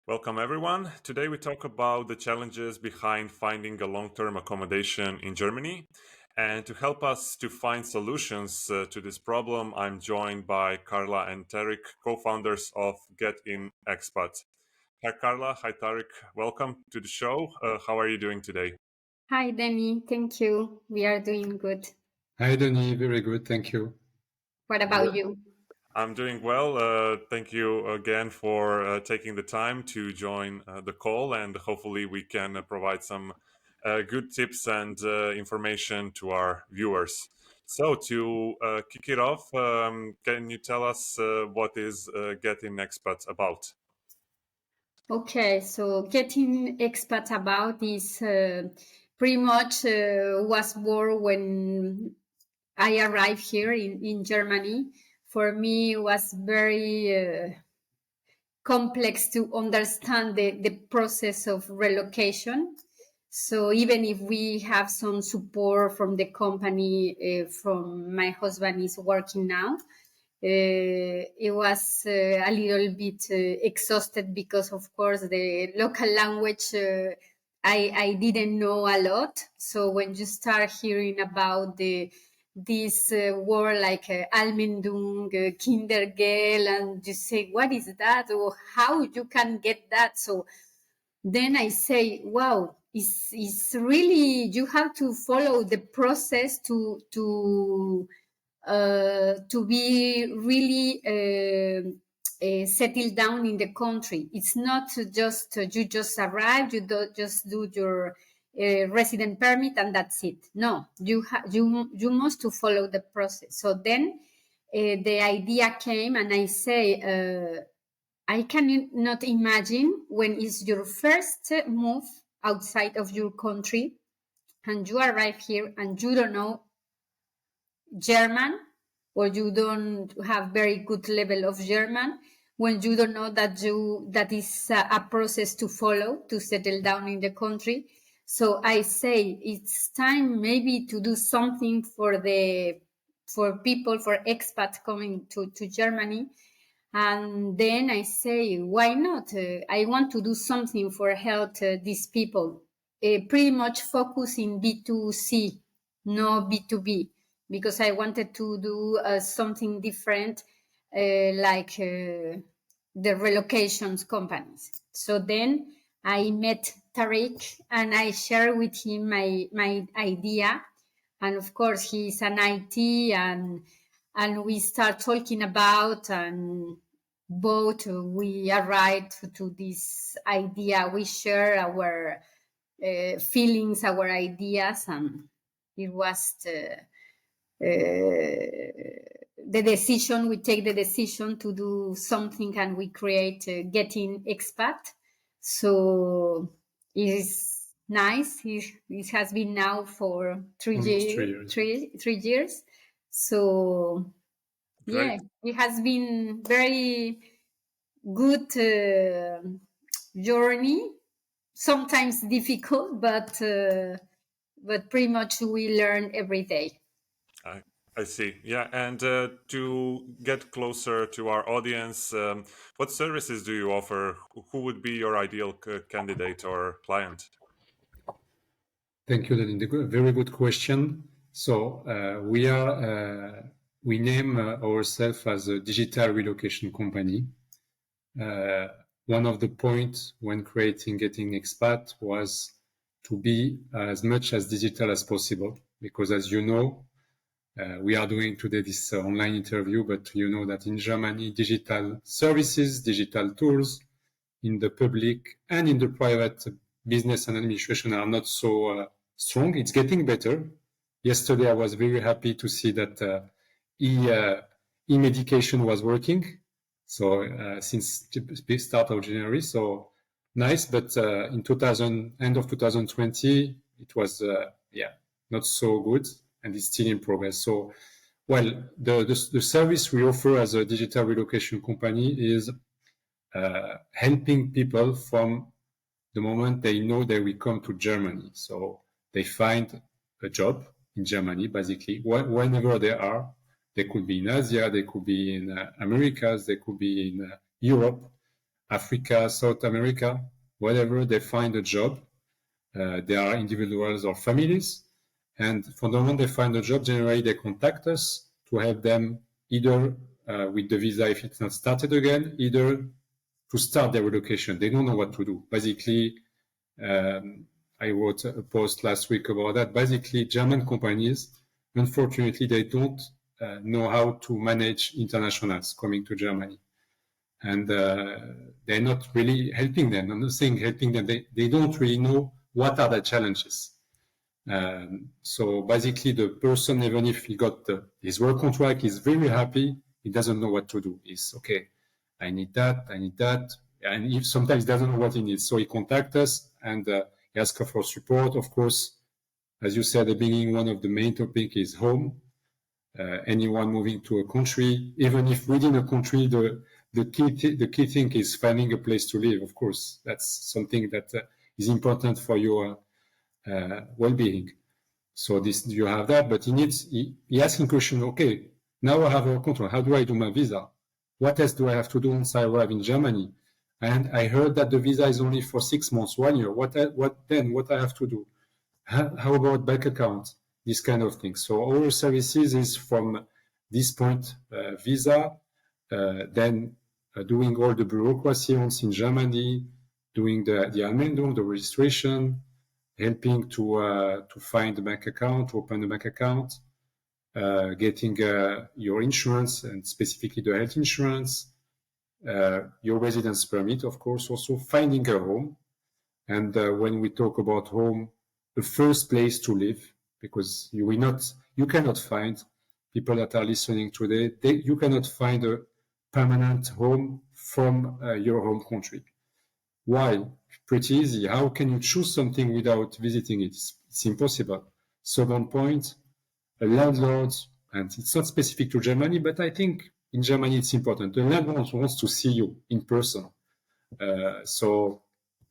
Welcome, everyone. Today we talk about the challenges behind finding a long-term accommodation in Germany. And to help us to find solutions to this problem, I'm joined by Karla and Tarik, co-founders of GetInExpat. Hi, Karla. Hi, Tarik. Welcome to the show. How are you doing today? Hi, Danny. Thank you. We are doing good. Hi, Denis. Very good. Thank you. What about you? I'm doing well. Thank you again for taking the time to join the call, and hopefully we can provide some good tips and information to our viewers. So, to kick it off, can you tell us what is Getting Expat about? Okay, so getting expat about is pretty much was born when I arrived here in Germany. For me, it was very complex to understand the process of relocation. So even if we have some support from the company, from my husband is working now, it was a little bit exhausted because, of course, the local language I didn't know a lot. So when you start hearing about this word like Almendung, Kindergel, and you say, what is that? Or how you can get that? So then I say, wow, it's really, you have to follow the process to be really settled down in the country. It's not just you just arrive, just do your resident permit and that's it. No, you must to follow the process. So then the idea came, and I say, I cannot imagine when it's your first move outside of your country, and you arrive here and you don't know German, or you don't have very good level of German, when you don't know that is a process to follow to settle down in the country. So I say it's time maybe to do something for people, for expats coming to Germany. And then I say, why not? I want to do something for help these people. Pretty much focus in B2C, no B2B, because I wanted to do something different, like the relocations companies. So then I met Tarik and I shared with him my idea. And of course, he's an IT, and we start talking about, and both we arrived to this idea. We share our feelings, our ideas, and it was the decision. We take the decision to do something, and we create Getting Expat. So it is nice. It has been now for 3 years. 3 years. So Great. yeah, it has been very good journey. Sometimes difficult, but pretty much we learn every day. I see. Yeah. And to get closer to our audience, what services do you offer? Who would be your ideal candidate or client? Thank you, Denis. Very good question. So we name ourselves as a digital relocation company. One of the points when creating Getting Expat was to be as much as digital as possible, because as you know, we are doing today this online interview, but you know that in Germany, digital services, digital tools in the public and in the private business and administration are not so strong. It's getting better. Yesterday, I was very happy to see that e-medication was working. So since the start of January, so nice. But in end of 2020, it was not so good, and it's still in progress. So, well, the service we offer as a digital relocation company is helping people from the moment they know they will come to Germany. So they find a job in Germany, basically, whenever they are. They could be in Asia, they could be in Americas, they could be in Europe. Africa, South America, wherever they find a job. They are individuals or families. And for the moment they find a job, generally they contact us to help them either with the visa if it's not started again, either to start their relocation. They don't know what to do. Basically, I wrote a post last week about that. Basically, German companies, unfortunately, they don't know how to manage internationals coming to Germany. And they're not really helping them. I'm not saying helping them. They don't really know what are the challenges. So basically, the person, even if he got his work contract, is very happy. He doesn't know what to do. He's okay. I need that. And if sometimes he doesn't know what he needs. So he contacts us and he asks for support. Of course, as you said at the beginning, one of the main topics is home. Anyone moving to a country, even if within a country, the key thing is finding a place to live. Of course, that's something that is important for your well-being. So this, you have that, but he asking question, okay, now I have a contract. How do I do my visa? What else do I have to do once I arrive in Germany? And I heard that the visa is only for 6 months, 1 year. What then? What I have to do? How about bank account? This kind of thing. So our services is from this point, visa, then doing all the bureaucracy once in Germany, doing the Anmeldung, the registration, helping to find a bank account, to open a bank account, getting your insurance and specifically the health insurance, your residence permit, of course, also finding a home. And when we talk about home, the first place to live, because you cannot find people that are listening today, you cannot find a permanent home from your home country. Why? Pretty easy. How can you choose something without visiting it? It's impossible. Second point, a landlord, and it's not specific to Germany, but I think in Germany it's important. The landlord wants to see you in person. So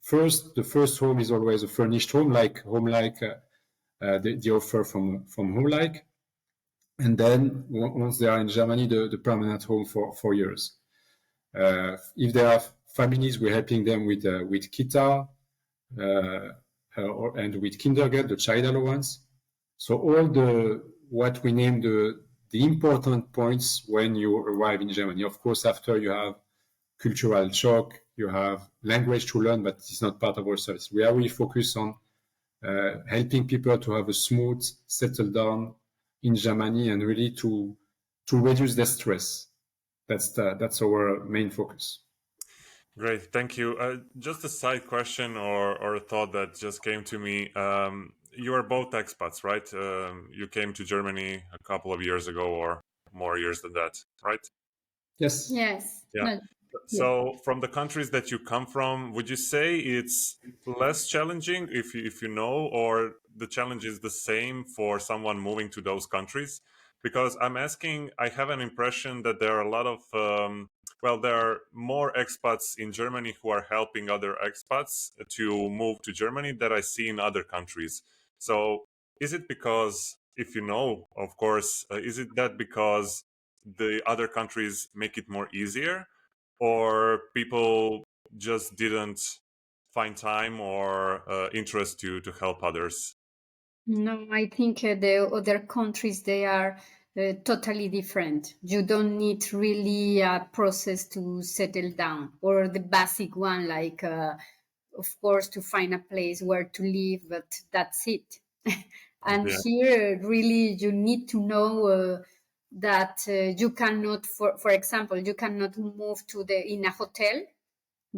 the first home is always a furnished home, like the offer from HomeLike. And then once they are in Germany, the permanent home for 4 years. If there are families, we're helping them with Kita and with kindergarten, the child allowance. So all what we name the important points when you arrive in Germany. Of course, after you have cultural shock, you have language to learn, but it's not part of our service. We are really focused on helping people to have a smooth settle down in Germany and really to reduce their stress. That's our main focus. Great, thank you. Just a side question or a thought that just came to me. You are both expats, right? You came to Germany a couple of years ago or more years than that, right? Yes. Yes. Yeah. No. So from the countries that you come from, would you say it's less challenging if you know, or the challenge is the same for someone moving to those countries? Because I'm asking, I have an impression that there are a lot of, there are more expats in Germany who are helping other expats to move to Germany that I see in other countries. So is it because, if you know, of course, is it that because the other countries make it more easier? Or people just didn't find time or interest to help others? No, I think the other countries, they are totally different. You don't need really a process to settle down, or the basic one, like, of course, to find a place where to live, but that's it. And Yeah. here, really, you need to know that you cannot, for example, you cannot move in a hotel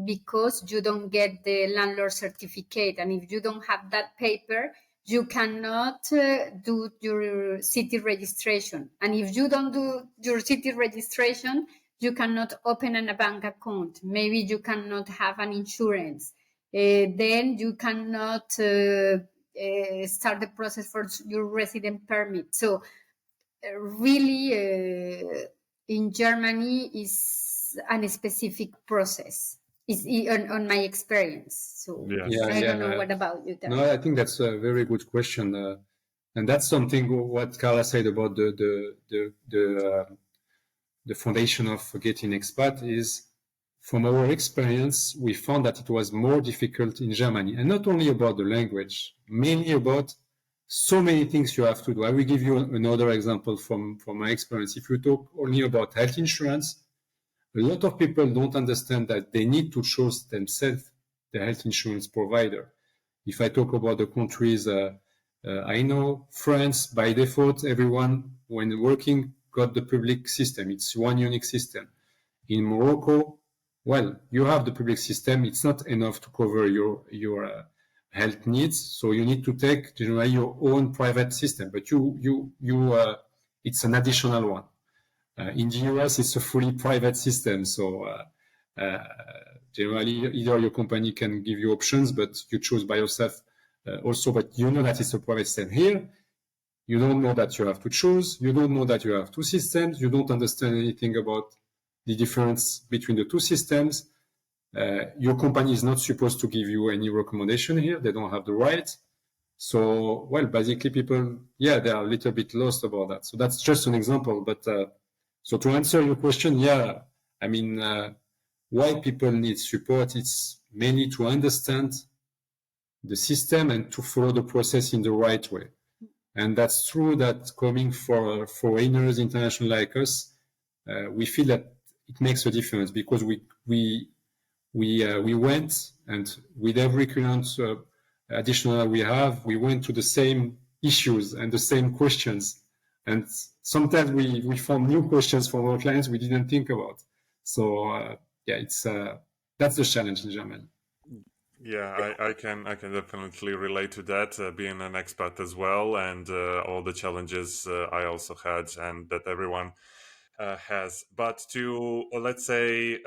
because you don't get the landlord certificate. And if you don't have that paper, you cannot do your city registration. And if you don't do your city registration, you cannot open a bank account. Maybe you cannot have an insurance. Then you cannot start the process for your resident permit. So really, in Germany is a specific process. Is on my experience. So Yes. I don't know what about you, Tarik. No, I think that's a very good question, and that's something what Karla said about the foundation of GetInExpat is from our experience, we found that it was more difficult in Germany, and not only about the language, mainly about so many things you have to do. I will give you another example from my experience. If you talk only about health insurance, a lot of people don't understand that they need to choose themselves the health insurance provider. If I talk about the countries I know, France, by default, everyone, when working, got the public system. It's one unique system. In Morocco, well, you have the public system. It's not enough to cover your health needs, so you need to take generally your own private system. But it's an additional one. In the US, it's a fully private system, so generally either your company can give you options, but you choose by yourself also. But you know that it's a private system. Here, you don't know that you have to choose. You don't know that you have two systems. You don't understand anything about the difference between the two systems. Your company is not supposed to give you any recommendation here. They don't have the right. So, well, basically people, yeah, they are a little bit lost about that. So that's just an example. But so to answer your question, yeah, I mean, why people need support, it's mainly to understand the system and to follow the process in the right way. And that's true that coming for foreigners, international like us, we feel that it makes a difference because we went, and with every client additional we have, we went to the same issues and the same questions. And sometimes we found new questions from our clients we didn't think about. So yeah, it's that's the challenge in Germany. Yeah, I can definitely relate to that, being an expat as well, and all the challenges I also had, and that everyone has. But to let's say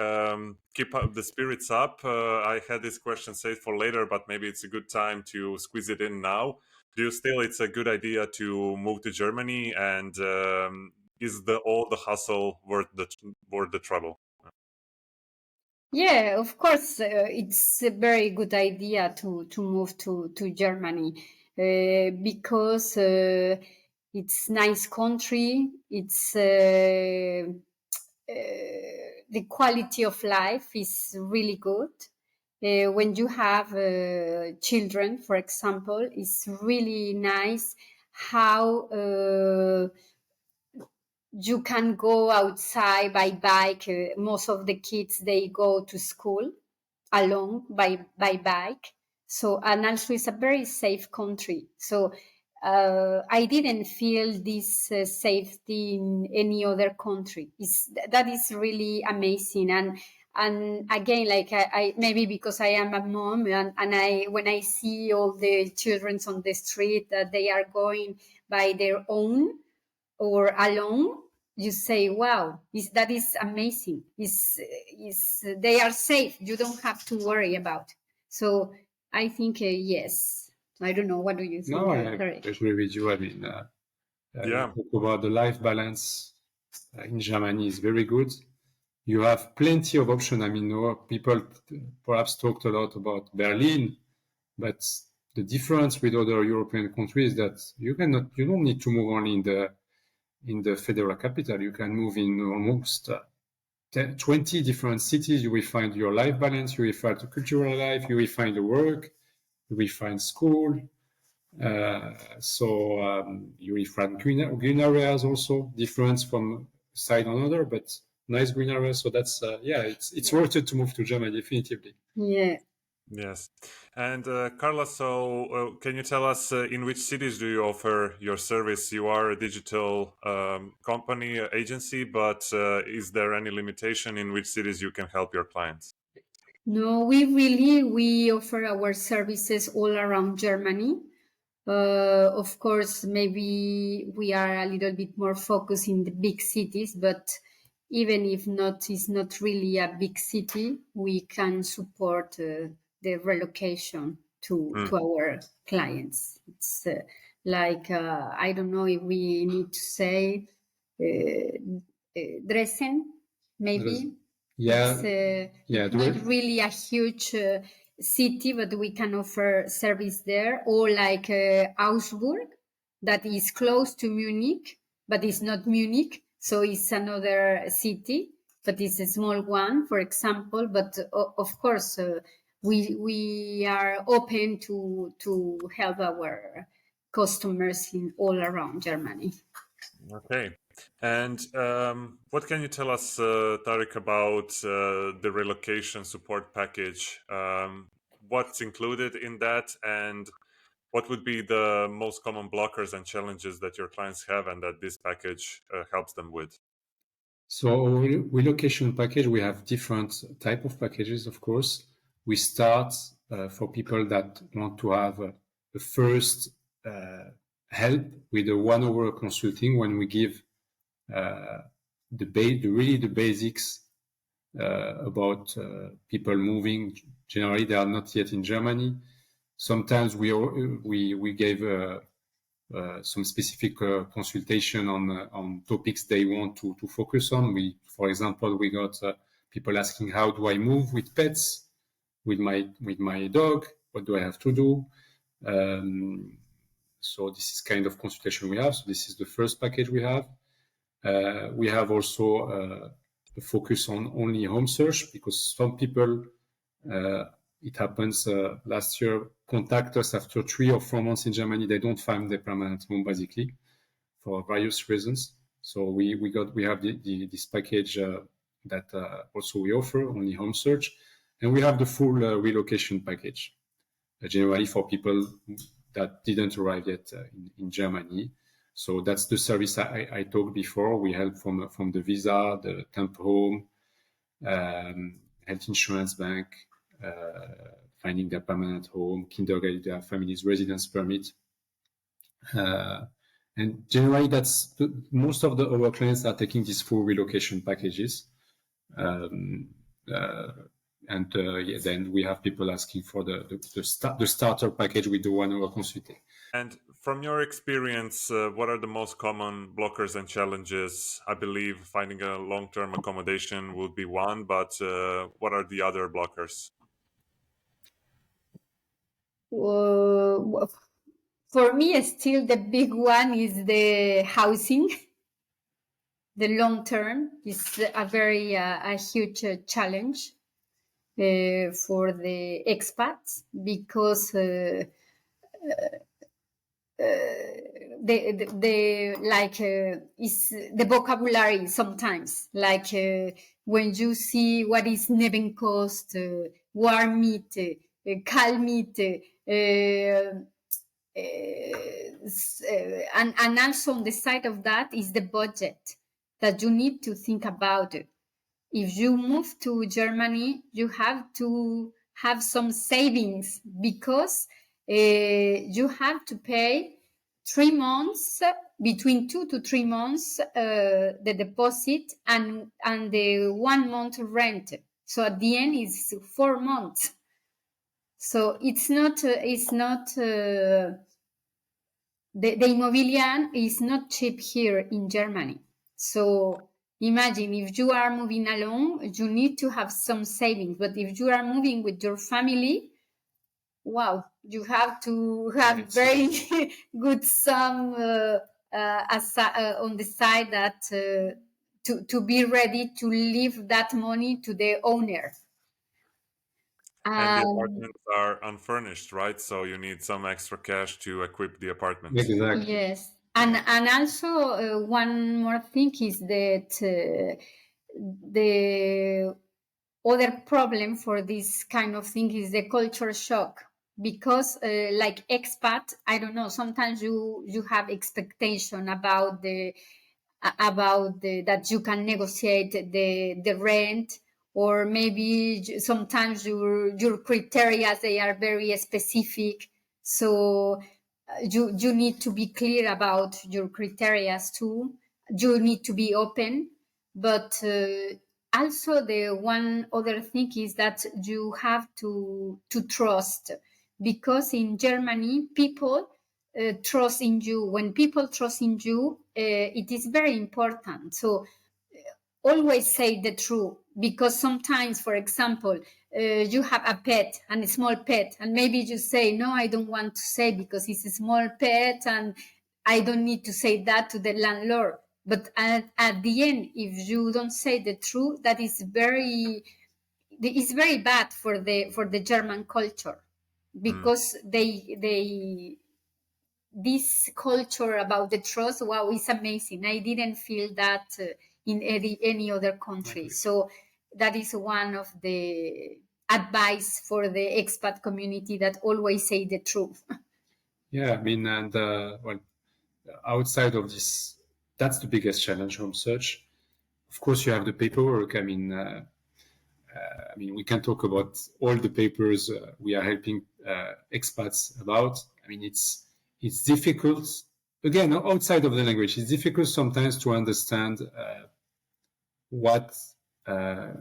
keep up the spirits up, I had this question saved for later, but maybe it's a good time to squeeze it in now. Do you still it's a good idea to move to Germany, and is all the hustle worth the trouble? Yeah, of course, it's a very good idea to move to Germany because it's nice country. It's the quality of life is really good. When you have children, for example, it's really nice how you can go outside by bike. Most of the kids, they go to school alone by bike. So, and also it's a very safe country. So I didn't feel this safety in any other country. That is really amazing. And again, like I maybe because I am a mom and I when I see all the children on the street that they are going by their own or alone, you say, wow, that is amazing. They are safe. You don't have to worry about. So I think, yes. I don't know. What do you think? No, I agree with you. I mean, Yeah. you talk about the life balance in Germany is very good. You have plenty of options. I mean, people perhaps talked a lot about Berlin, but the difference with other European countries is that you don't need to move only in the federal capital. You can move in almost 20 different cities. You will find your life balance. You will find the cultural life. You will find the work. You will find school. You will find green areas also, different from side on another, but nice green areas. So that's it's worth it to move to Germany, definitively. Yeah. Yes. And Karla, so can you tell us in which cities do you offer your service? You are a digital company, agency, but is there any limitation in which cities you can help your clients? No, we offer our services all around Germany. Of course, maybe we are a little bit more focused in the big cities, but even if it's not really a big city, we can support the relocation to our clients. It's like, I don't know if we need to say Dresden, maybe. Yeah. It's not really a huge city, but we can offer service there. Or like Augsburg, that is close to Munich, but it's not Munich, so it's another city. but it's a small one, for example. But of course, we are open to help our customers in all around Germany. Okay. And what can you tell us, Tarik, about the relocation support package? What's included in that, and what would be the most common blockers and challenges that your clients have and that this package helps them with? So our relocation package, we have different type of packages, of course. We start for people that want to have the first help with a 1 hour consulting, when we give the basics about people moving. Generally, they are not yet in Germany. Sometimes we gave some specific consultation on topics they want to focus on. For example, we got people asking, how do I move with pets, with my dog? What do I have to do? So this is kind of consultation we have. So this is the first package we have. We have also a focus on only home search, because some people, it happens last year, contact us after 3 or 4 months in Germany. They don't find their permanent home, basically, for various reasons. So we have this package that also we offer, only home search, and we have the full relocation package, generally for people that didn't arrive yet in Germany. So that's the service I talked before. We help from the visa, the temp home, health insurance, bank, finding their permanent home, kindergarten, their family's residence permit. And generally, most of our clients are taking these full relocation packages. Then we have people asking for the starter package with the 1 hour consulting. And from your experience, what are the most common blockers and challenges? I believe finding a long-term accommodation would be one, but what are the other blockers? For me, still the big one is the housing. The long term is a very a huge challenge for the expats, because the like is the vocabulary sometimes, like when you see what is Nebenkost, warm meat, kalt meat, and also on the side of that is the budget that you need to think about. If you move to Germany, you have to have some savings, because you have to pay 3 months, between 2 to 3 months, the deposit and the 1 month rent. So at the end, it's 4 months. So it's not the immobilian is not cheap here in Germany. So imagine, if you are moving alone, you need to have some savings. But if you are moving with your family, wow, you have to have very good sum on the side, that to be ready to leave that money to the owner. And the apartments are unfurnished, right? So you need some extra cash to equip the apartment. Exactly. Yes. And also one more thing is that the other problem for this kind of thing is the culture shock, because like expat, I don't know, sometimes you have expectation about that you can negotiate the rent, or maybe sometimes your criteria, they are very specific. So you need to be clear about your criteria too. You need to be open, but also the one other thing is that you have to trust, because in Germany people trust in you. When people trust in you, it is very important. So always say the truth, because sometimes, for example, you have a pet, and a small pet, and maybe you say, no, I don't want to say, because it's a small pet and I don't need to say that to the landlord. But at the end, if you don't say the truth, that is it's very bad for the German culture, because they this culture about the trust, wow, is amazing. I didn't feel that in any other country. So that is one of the advice for the expat community, that always say the truth. Yeah, I mean, and well, outside of this, that's the biggest challenge home search. Of course, you have the paperwork. I mean, we can talk about all the papers we are helping expats about. I mean, it's difficult. Again, outside of the language, it's difficult sometimes to understand what a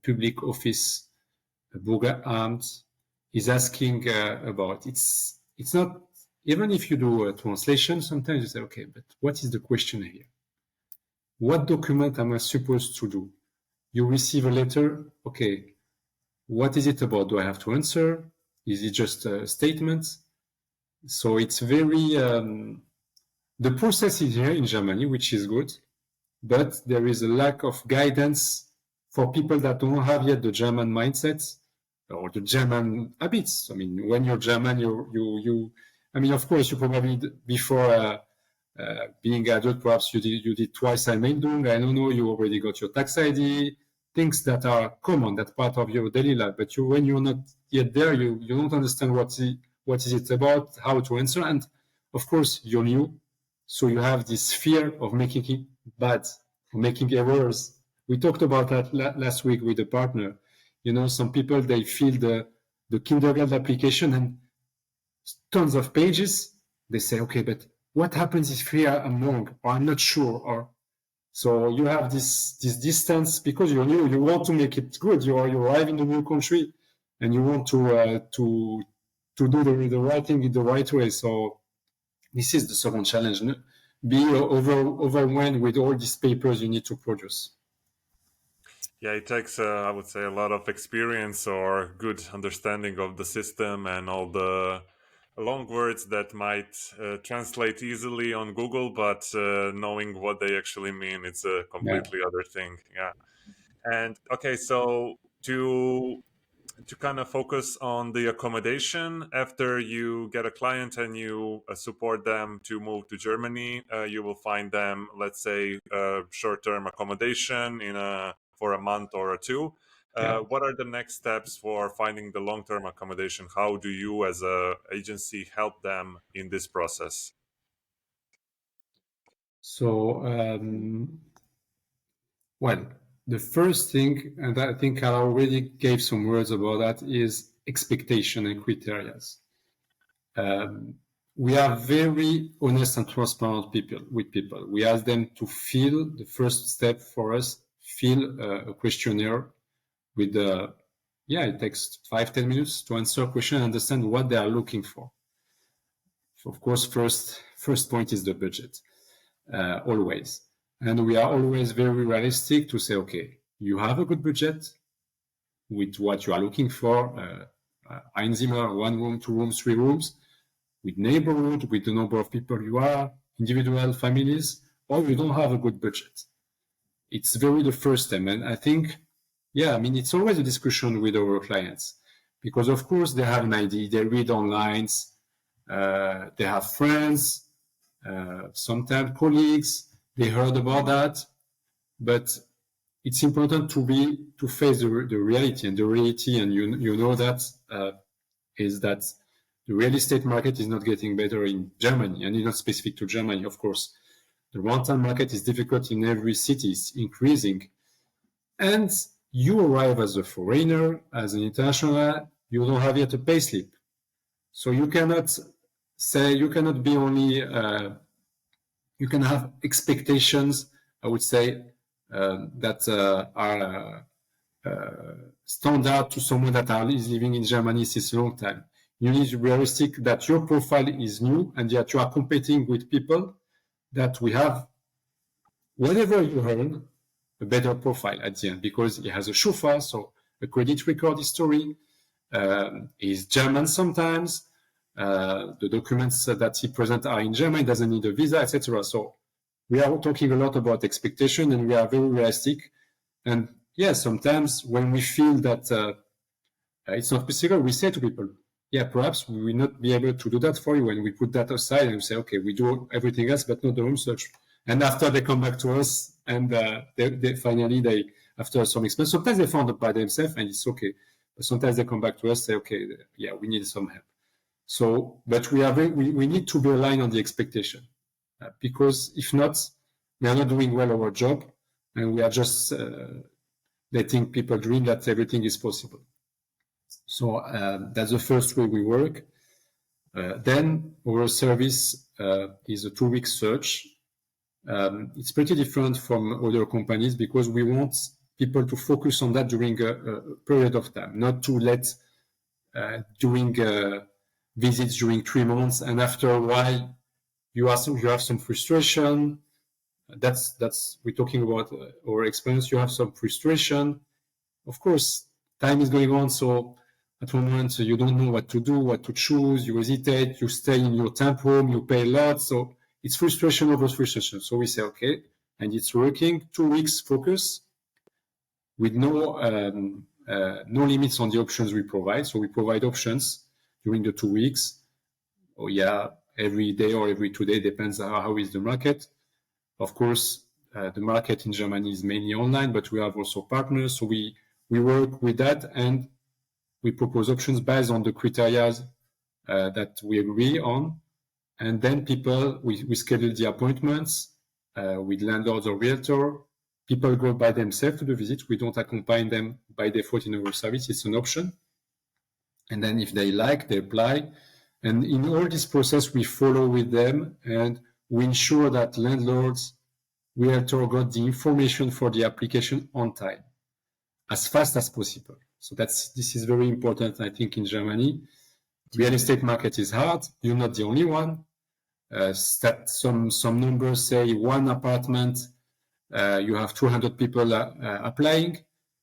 public office, a Bürgeramt, is asking about. It's not, even if you do a translation, sometimes you say, okay, but what is the question here? What document am I supposed to do? You receive a letter, okay, what is it about? Do I have to answer? Is it just a statement? So it's very, the process is here in Germany, which is good, but there is a lack of guidance for people that don't have yet the German mindset or the German habits. I mean, when you're German, I mean, of course, you probably, before being adult, perhaps you did twice Einmeldung. I don't know, you already got your tax ID, things that are common, that part of your daily life. But when you're not yet there, you don't understand what is it about, how to answer. And of course, you're new. So you have this fear of making it bad, of making errors. We talked about that last week with a partner. You know, some people, they fill the kindergarten application and tons of pages. They say, okay, but what happens if here I'm wrong, or I'm not sure, or so you have this distance because you're new. You want to make it good. You arrive in the new country, and you want to do the right thing in the right way. So this is the second challenge. Be overwhelmed with all these papers you need to produce. Yeah, it takes, I would say, a lot of experience or good understanding of the system and all the long words that might translate easily on Google, but knowing what they actually mean, it's a completely other thing. Yeah. And okay, so to kind of focus on the accommodation, after you get a client and you support them to move to Germany, you will find them, let's say, short-term accommodation for a month or two. What are the next steps for finding the long-term accommodation? How do you as a agency help them in this process? So, well, the first thing, and I think I already gave some words about that, is expectation and criteria. We are very honest and transparent with people. We ask them to fill the first step for us, fill a questionnaire with it takes 5-10 minutes to answer a question and understand what they are looking for. So of course, first point is the budget, always. And we are always very realistic to say, okay, you have a good budget with what you are looking for, Einzimmer, 1 room, 2 rooms, 3 rooms, with neighborhood, with the number of people you are, individual families, or you don't have a good budget. It's very the first step. And I think, it's always a discussion with our clients because, of course, they have an idea. They read online, they have friends, sometimes colleagues, they heard about that. But it's important to face the reality, and the reality, and you know that is that the real estate market is not getting better in Germany, and it's not specific to Germany, of course. The rental market is difficult in every city, it's increasing. And you arrive as a foreigner, as an international, you don't have yet a payslip. So you cannot be only, you can have expectations, I would say, that are standard to someone that is living in Germany since a long time. You need to be realistic that your profile is new and that you are competing with people that we have, whatever you earn, a better profile at the end because he has a chauffeur, so a credit record history, is German sometimes, the documents that he presents are in German, doesn't need a visa, etc. So we are talking a lot about expectation, and we are very realistic. And yeah, sometimes when we feel that it's not possible, we say to people, yeah, perhaps we will not be able to do that for you. And we put that aside and we say, okay, we do everything else, but not the home search. And after they come back to us, and they finally, after some expense, sometimes they found it by themselves, and it's okay. But sometimes they come back to us, say, okay, yeah, we need some help. So, but we need to be aligned on the expectation, because if not, we are not doing well our job, and we are just letting people dream that everything is possible. So that's the first way we work. Then our service is a 2-week search. It's pretty different from other companies because we want people to focus on that during a period of time, not to let doing visits during 3 months, and after a while you have some frustration. That's we're talking about our experience. You have some frustration. Of course, time is going on, so at one moment you don't know what to do, what to choose. You hesitate. You stay in your temp home. You pay a lot, so it's frustration over frustration. So we say, okay, and it's working. 2 weeks focus with no limits on the options we provide. So we provide options during the 2 weeks. Oh yeah, every day or every 2 days, depends on how is the market. Of course, the market in Germany is mainly online, but we have also partners. So we work with that, and we propose options based on the criteria that we agree on. And then we schedule the appointments with landlords or realtor. People go by themselves to the visit. We don't accompany them by default in our service. It's an option. And then if they like, they apply. And in all this process, we follow with them, and we ensure that landlords, realtor got the information for the application on time, as fast as possible. So this is very important, I think, in Germany. Real estate market is hard. You're not the only one. Some numbers say one apartment, you have 200 people applying.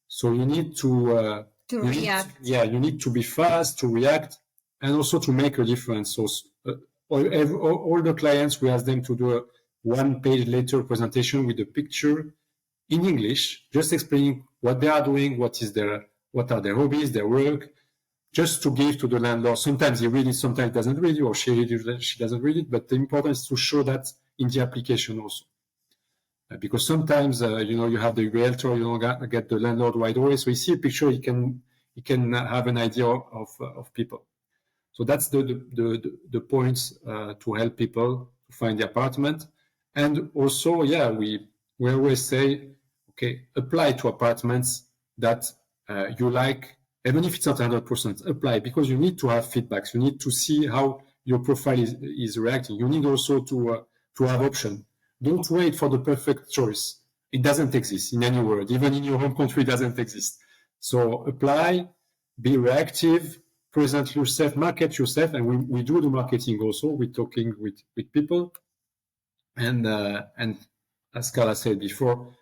So you need to react. You need to be fast, to react, and also to make a difference. So all the clients, we ask them to do a 1-page letter presentation with a picture in English, just explaining what they are doing, what are their hobbies, their work, just to give to the landlord. Sometimes he reads it, sometimes doesn't read it, or she doesn't read it. But the important is to show that in the application also, because sometimes you have the realtor, you don't get the landlord right away. So you see a picture, he can have an idea of people. So that's the points to help people to find the apartment. And also, yeah, we always say, okay, apply to apartments that you like, even if it's not 100%, apply, because you need to have feedbacks. You need to see how your profile is reacting. You need also to have option. Don't wait for the perfect choice. It doesn't exist in any world. Even in your home country, it doesn't exist. So apply, be reactive, present yourself, market yourself, and we do the marketing also. We're talking with people, and as Karla said before,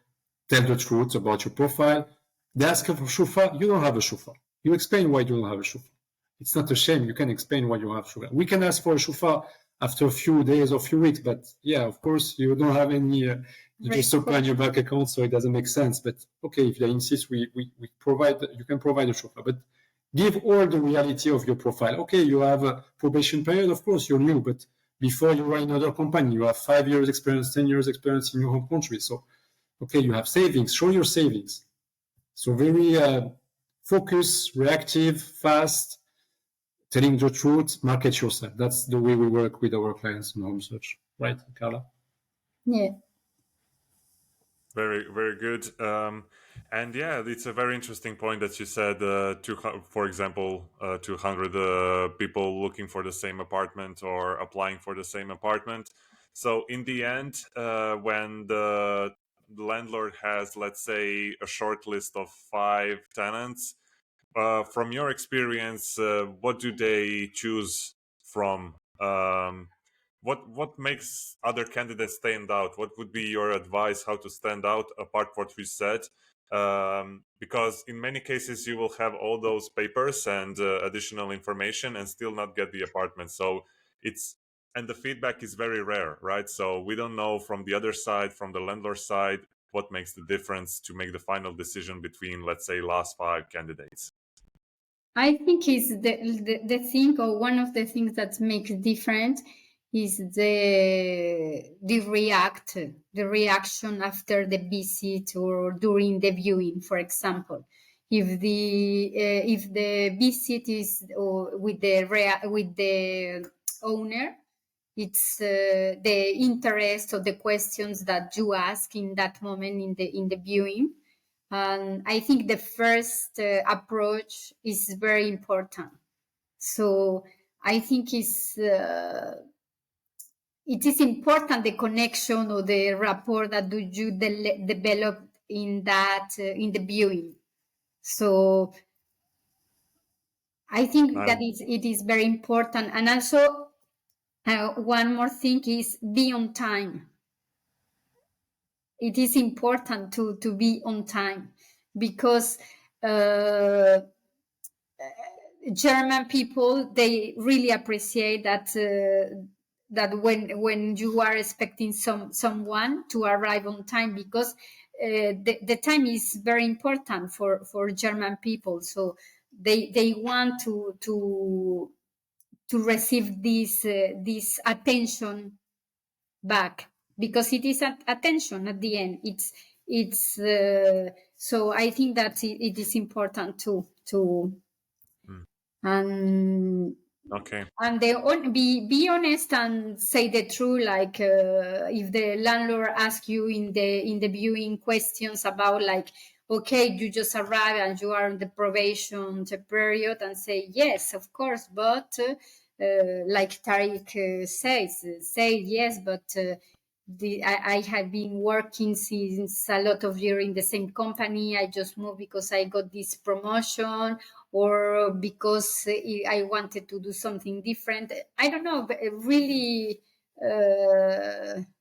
tell the truth about your profile. They ask for shofar, you don't have a shofar. You explain why you don't have a shofar. It's not a shame. You can explain why you have shofar. We can ask for a shofar after a few days or a few weeks, but yeah, of course, you don't have any. You just open your bank account, so it doesn't make sense. But okay, if they insist, we provide. You can provide a shofar, but give all the reality of your profile. Okay, you have a probation period. Of course, you're new, but before you are in another company, you have 5 years experience, 10 years experience in your home country. So, okay, you have savings. Show your savings. So very focused, reactive, fast, telling the truth, market yourself. That's the way we work with our clients in home search. Right, Karla? Yeah. Very, very good. And yeah, it's a very interesting point that you said, for example, 200 people looking for the same apartment or applying for the same apartment. So in the end, when the landlord has, let's say, a short list of 5 tenants, from your experience, what do they choose from? What makes other candidates stand out? What would be your advice how to stand out apart what we said? Because in many cases you will have all those papers and additional information and still not get the apartment. So it's and the feedback is very rare, right? So we don't know from the other side, from the landlord side, what makes the difference to make the final decision between, let's say, last 5 candidates. I think is the thing, or one of the things that makes different is the reaction after the visit or during the viewing, for example. If the visit is with the owner, it's the interest or the questions that you ask in that moment in the viewing. And I think the first approach is very important. So I think it is important, the connection or the rapport that you develop in that in the viewing. So I think that it is very important. And also one more thing is be on time. It is important to be on time, because German people, they really appreciate that that when you are expecting someone to arrive on time, because the time is very important for German people. So they want to receive this attention back, because it is attention at the end. It's so I think that it is important to and Okay. and be honest and say the truth. Like if the landlord asks you in the viewing questions about, like, okay, you just arrived and you are on the probation period, and say yes, of course, but like Tarik say yes, but I have been working since a lot of years in the same company. I just moved because I got this promotion, or because I wanted to do something different. I don't know, but really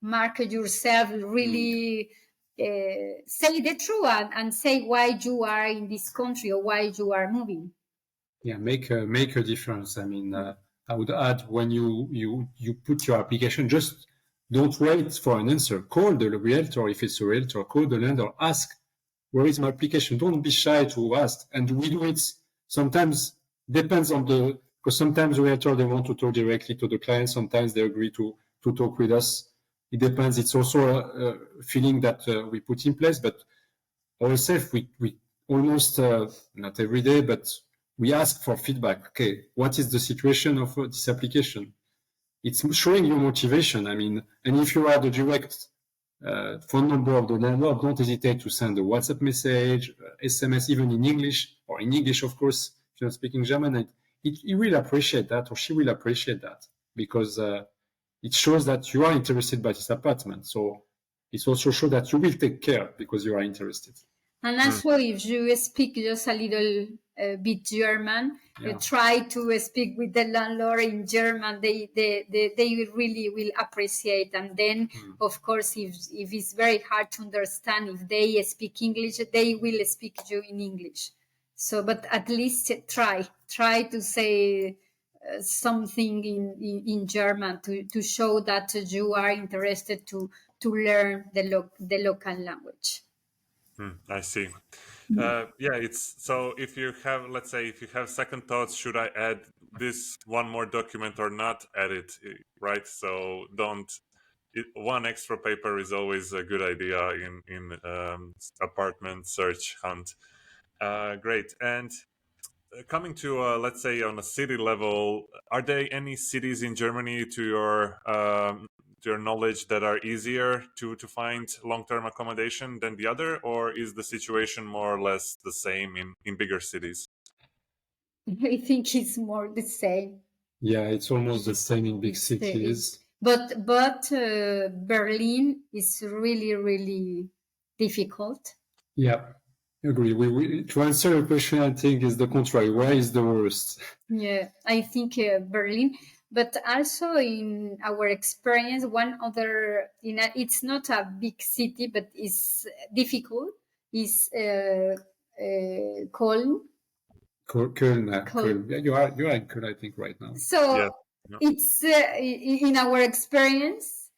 market yourself, really say the truth, and say why you are in this country or why you are moving. Yeah, make a difference. I mean, I would add, when you put your application, just don't wait for an answer. Call the realtor, if it's a realtor. Call the landlord. Ask, where is my application? Don't be shy to ask. And we do it sometimes. Depends on because sometimes the realtor, they want to talk directly to the client. Sometimes they agree to talk with us. It depends. It's also a feeling that we put in place, but ourselves, we almost not every day, but we ask for feedback. Okay, what is the situation of this application? It's showing your motivation. I mean, and if you are the direct phone number of the landlord, don't hesitate to send a WhatsApp message, SMS, even in English, or in English, of course, if you're not speaking German. He will appreciate that, or she will appreciate that, because it shows that you are interested by this apartment. So it also shows that you will take care because you are interested. And also, if you speak just a little bit German, try to speak with the landlord in German. They really will appreciate. And then, of course, if it's very hard to understand, if they speak English, they will speak you in English. So, but at least try to say something in German to show that you are interested to learn the local language. I see. Yeah, it's so if you have, let's say, if you have second thoughts, should I add this one more document or not, add it, right? So don't, one extra paper is always a good idea in apartment search hunt. Great. And coming to, let's say, on a city level, are there any cities in Germany, to your knowledge, that are easier to find long-term accommodation than the other, or is the situation more or less the same in bigger cities? I think it's more the same. Yeah, it's almost the same in big cities. But Berlin is really difficult. Yeah, agree. To answer your question, I think is the contrary. Where is the worst? Yeah, I think Berlin. But also in our experience, one other, it's not a big city, but it's difficult, is Cologne. Köln. Yeah, you are in Köln, I think, right now. So Yeah. No? It's in our experience,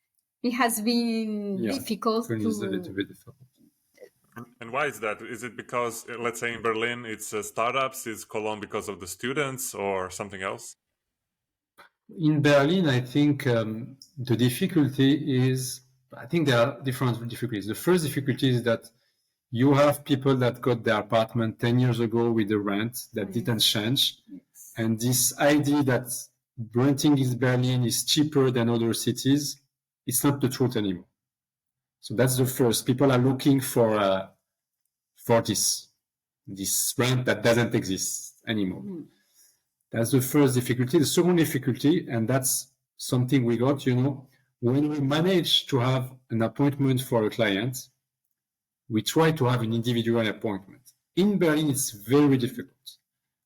it has been difficult Cologne is a little to. bit difficult. And why is that? Is it because, let's say in Berlin, it's startups? Is Cologne because of the students or something else? In Berlin, I think the difficulty is, I think there are different difficulties. The first difficulty is that you have people that got their apartment 10 years ago with the rent that didn't change. Yes. And this idea that renting in Berlin is cheaper than other cities, it's not the truth anymore. So that's the first. People are looking for this rent that doesn't exist anymore. That's the first difficulty. The second difficulty, and that's something we got, when we manage to have an appointment for a client, we try to have an individual appointment. In Berlin, it's very difficult.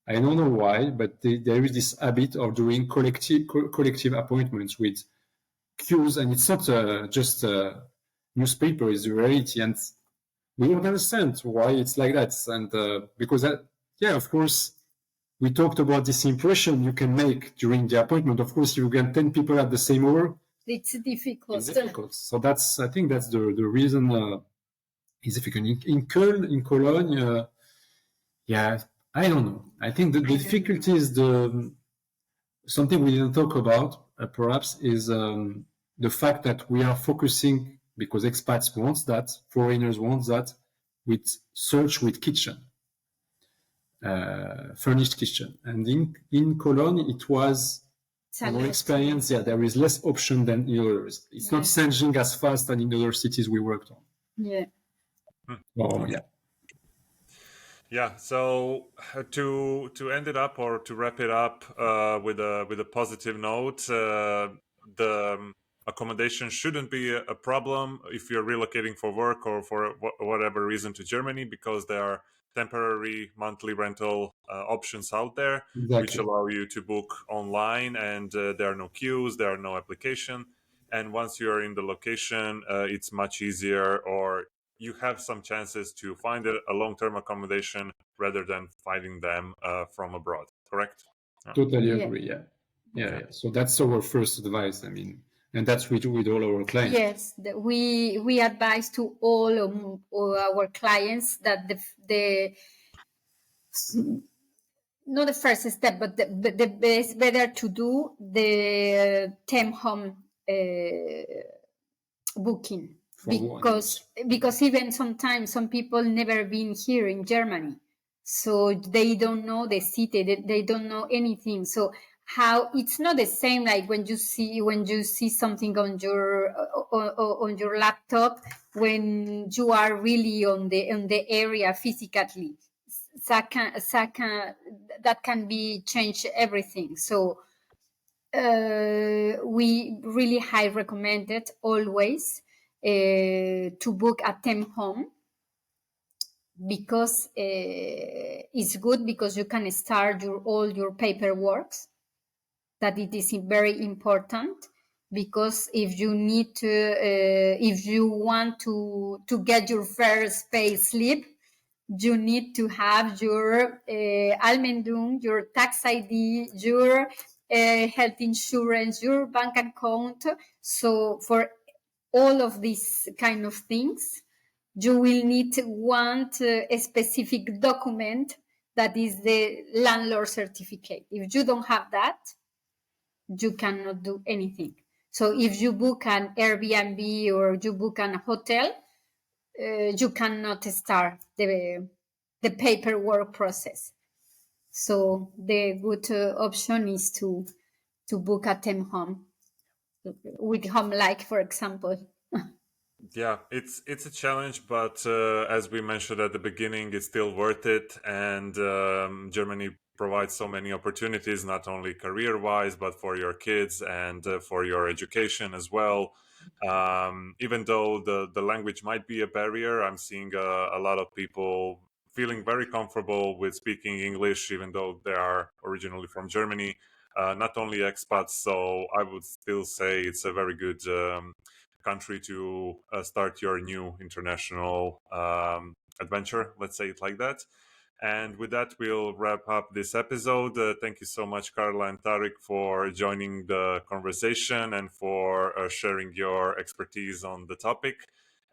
I don't know why, but there is this habit of doing collective appointments with queues, and it's not just a newspaper, it's the reality. And we don't understand why it's like that. And because, of course, we talked about this impression you can make during the appointment. Of course, you get 10 people at the same hour. It's difficult. It's difficult. So I think that's the reason it's difficult. In Cologne, I don't know. I think the difficulty is something we didn't talk about, perhaps, is the fact that we are focusing, because expats want that, foreigners want that, with kitchen. Furnished kitchen. And in Cologne, it was our experience. There is less option than in others. It's not changing as fast as in other cities we worked on. Yeah. Oh, yeah. Yeah. So to end it up or to wrap it up with a positive note, the accommodation shouldn't be a problem if you're relocating for work or for whatever reason to Germany, because there are temporary monthly rental options out there, which allow you to book online, and there are no queues, there are no application. And once you're in the location, it's much easier, or you have some chances to find a long-term accommodation rather than finding them from abroad. Correct? Totally agree. Yeah. So that's our first advice. I mean, and that's we do with all our clients. Yes, we advise to all our clients that the not the first step, but the best better to do the temp home booking, because even sometimes some people never been here in Germany, so they don't know the city, they don't know anything. So how it's not the same like when you see something on your laptop, when you are really on the area physically. That can be change everything. So we really high recommend it always to book a temp home, because it's good, because you can start all your paperwork. That it is very important, because if you need to, if you want to get your first pay slip, you need to have your Almendung, your tax ID, your health insurance, your bank account. So for all of these kind of things, you will want a specific document that is the landlord certificate. If you don't have that, you cannot do anything. So if you book an Airbnb or you book a hotel, you cannot start the paperwork process. So the good option is to book a temp home with Home Like, for example. Yeah, it's a challenge, but as we mentioned at the beginning, it's still worth it. And Germany provides so many opportunities, not only career-wise, but for your kids and for your education as well. Even though the language might be a barrier, I'm seeing a lot of people feeling very comfortable with speaking English, even though they are originally from Germany. Not only expats, so I would still say it's a very good country to start your new international adventure, let's say it like that. And with that, we'll wrap up this episode. Thank you so much, Karla and Tarik, for joining the conversation and for sharing your expertise on the topic.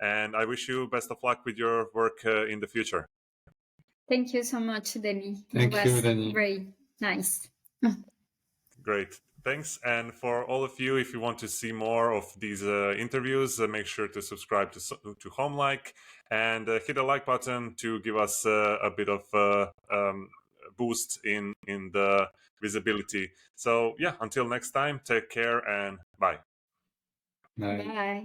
And I wish you best of luck with your work in the future. Thank you so much, Danny. Thank It you, was Danny. very nice. Great. Thanks. And for all of you, if you want to see more of these interviews, make sure to subscribe to HomeLike and hit the like button to give us a bit of boost in the visibility. So yeah, until next time, take care and bye. Bye. Bye.